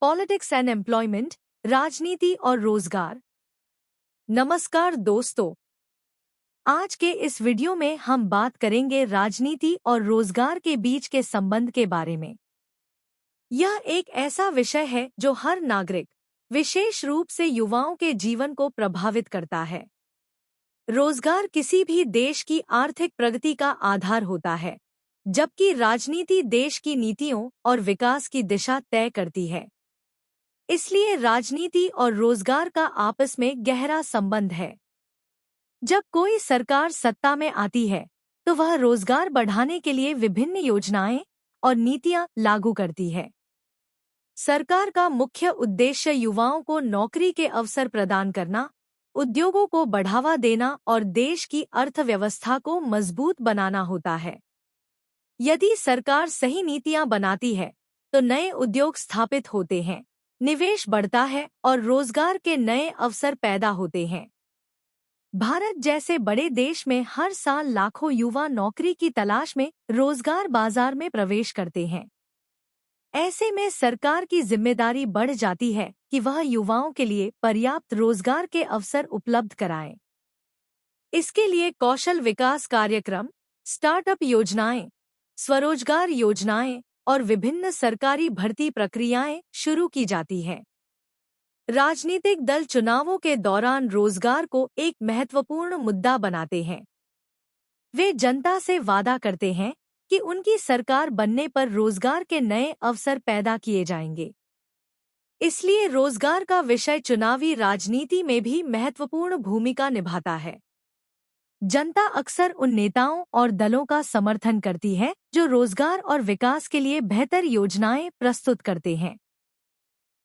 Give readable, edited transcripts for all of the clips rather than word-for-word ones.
Politics and employment, राजनीति और रोजगार। नमस्कार दोस्तों, आज के इस वीडियो में हम बात करेंगे राजनीति और रोजगार के बीच के संबंध के बारे में। यह एक ऐसा विषय है जो हर नागरिक, विशेष रूप से युवाओं के जीवन को प्रभावित करता है। रोजगार किसी भी देश की आर्थिक प्रगति का आधार होता है, जबकि राजनीति देश की नीतियों और विकास की दिशा तय करती है। इसलिए राजनीति और रोजगार का आपस में गहरा संबंध है। जब कोई सरकार सत्ता में आती है, तो वह रोजगार बढ़ाने के लिए विभिन्न योजनाएं और नीतियां लागू करती है। सरकार का मुख्य उद्देश्य युवाओं को नौकरी के अवसर प्रदान करना, उद्योगों को बढ़ावा देना और देश की अर्थव्यवस्था को मजबूत बनाना होता है। यदि सरकार सही नीतियां बनाती है, तो नए उद्योग स्थापित होते हैं, निवेश बढ़ता है और रोजगार के नए अवसर पैदा होते हैं। भारत जैसे बड़े देश में हर साल लाखों युवा नौकरी की तलाश में रोजगार बाजार में प्रवेश करते हैं। ऐसे में सरकार की जिम्मेदारी बढ़ जाती है कि वह युवाओं के लिए पर्याप्त रोजगार के अवसर उपलब्ध कराए। इसके लिए कौशल विकास कार्यक्रम, स्टार्टअप योजनाएं, स्वरोजगार योजनाएं और विभिन्न सरकारी भर्ती प्रक्रियाएं शुरू की जाती हैं। राजनीतिक दल चुनावों के दौरान रोजगार को एक महत्वपूर्ण मुद्दा बनाते हैं। वे जनता से वादा करते हैं कि उनकी सरकार बनने पर रोजगार के नए अवसर पैदा किए जाएंगे। इसलिए रोजगार का विषय चुनावी राजनीति में भी महत्वपूर्ण भूमिका निभाता है। जनता अक्सर उन नेताओं और दलों का समर्थन करती है जो रोजगार और विकास के लिए बेहतर योजनाएं प्रस्तुत करते हैं।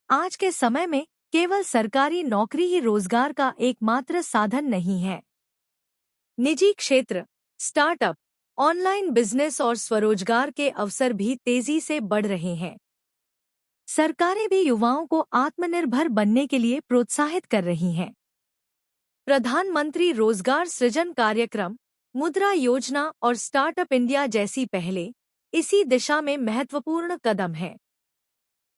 आज के समय में केवल सरकारी नौकरी ही रोजगार का एकमात्र साधन नहीं है। निजी क्षेत्र, स्टार्टअप, ऑनलाइन बिजनेस और स्वरोजगार के अवसर भी तेजी से बढ़ रहे हैं। सरकारें भी युवाओं को आत्मनिर्भर बनने के लिए प्रोत्साहित कर रही हैं। प्रधानमंत्री रोजगार सृजन कार्यक्रम, मुद्रा योजना और स्टार्टअप इंडिया जैसी पहलें इसी दिशा में महत्वपूर्ण कदम हैं।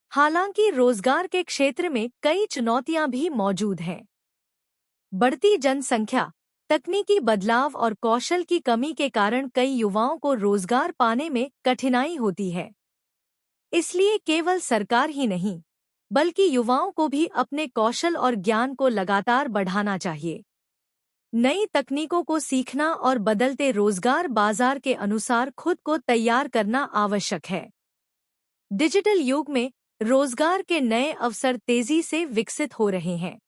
हालांकि रोजगार के क्षेत्र में कई चुनौतियां भी मौजूद हैं। बढ़ती जनसंख्या, तकनीकी बदलाव और कौशल की कमी के कारण कई युवाओं को रोजगार पाने में कठिनाई होती है। इसलिए केवल सरकार ही नहीं, बल्कि युवाओं को भी अपने कौशल और ज्ञान को लगातार बढ़ाना चाहिए। नई तकनीकों को सीखना और बदलते रोजगार बाजार के अनुसार खुद को तैयार करना आवश्यक है। डिजिटल युग में रोजगार के नए अवसर तेजी से विकसित हो रहे हैं।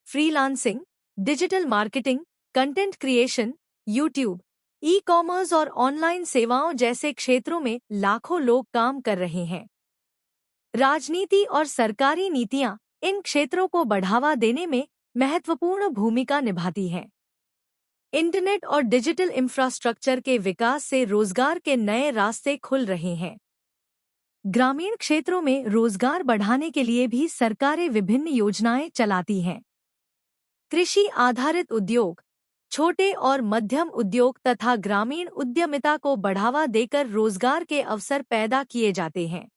Freelancing, digital marketing, content creation, YouTube, e-commerce और ऑनलाइन सेवाओं जैसे क्षेत्रों में लाखों लोग काम कर रहे हैं। राजनीति और सरकारी नीतियां इन क्षेत्रों को बढ़ावा देने में महत्वपूर्ण भूमिका निभाती हैं। इंटरनेट और डिजिटल इंफ्रास्ट्रक्चर के विकास से रोजगार के नए रास्ते खुल रहे हैं। ग्रामीण क्षेत्रों में रोजगार बढ़ाने के लिए भी सरकारें विभिन्न योजनाएं चलाती हैं। कृषि आधारित उद्योग, छोटे और मध्यम उद्योग तथा ग्रामीण उद्यमिता को बढ़ावा देकर रोजगार के अवसर पैदा किए जाते हैं।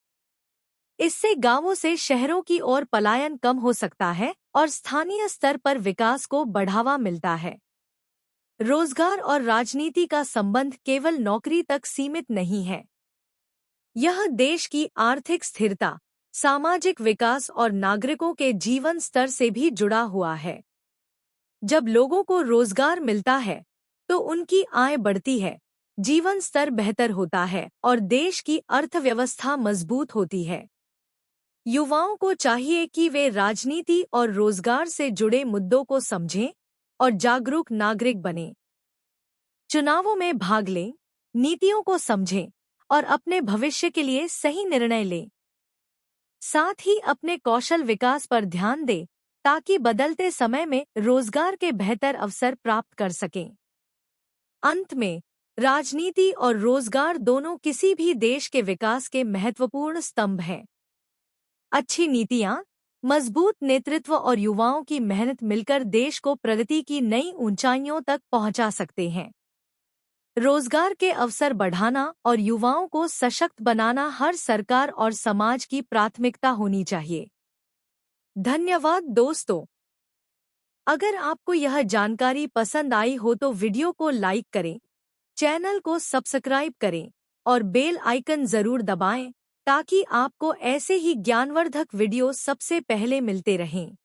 इससे गांवों से शहरों की ओर पलायन कम हो सकता है और स्थानीय स्तर पर विकास को बढ़ावा मिलता है। रोजगार और राजनीति का संबंध केवल नौकरी तक सीमित नहीं है। यह देश की आर्थिक स्थिरता, सामाजिक विकास और नागरिकों के जीवन स्तर से भी जुड़ा हुआ है। जब लोगों को रोजगार मिलता है, तो उनकी आय बढ़ती है, जीवन स्तर बेहतर होता है और देश की अर्थव्यवस्था मजबूत होती है। युवाओं को चाहिए कि वे राजनीति और रोजगार से जुड़े मुद्दों को समझें और जागरूक नागरिक बनें। चुनावों में भाग लें, नीतियों को समझें और अपने भविष्य के लिए सही निर्णय लें। साथ ही अपने कौशल विकास पर ध्यान दें ताकि बदलते समय में रोजगार के बेहतर अवसर प्राप्त कर सकें। अंत में, राजनीति और रोजगार दोनों किसी भी देश के विकास के महत्वपूर्ण स्तंभ हैं। अच्छी नीतियां, मजबूत नेतृत्व और युवाओं की मेहनत मिलकर देश को प्रगति की नई ऊंचाइयों तक पहुंचा सकते हैं। रोजगार के अवसर बढ़ाना और युवाओं को सशक्त बनाना हर सरकार और समाज की प्राथमिकता होनी चाहिए। धन्यवाद दोस्तों। अगर आपको यह जानकारी पसंद आई हो तो वीडियो को लाइक करें, चैनल को सब्सक्राइब करें और बेल आइकन जरूर दबाएं ताकि आपको ऐसे ही ज्ञानवर्धक वीडियो सबसे पहले मिलते रहें।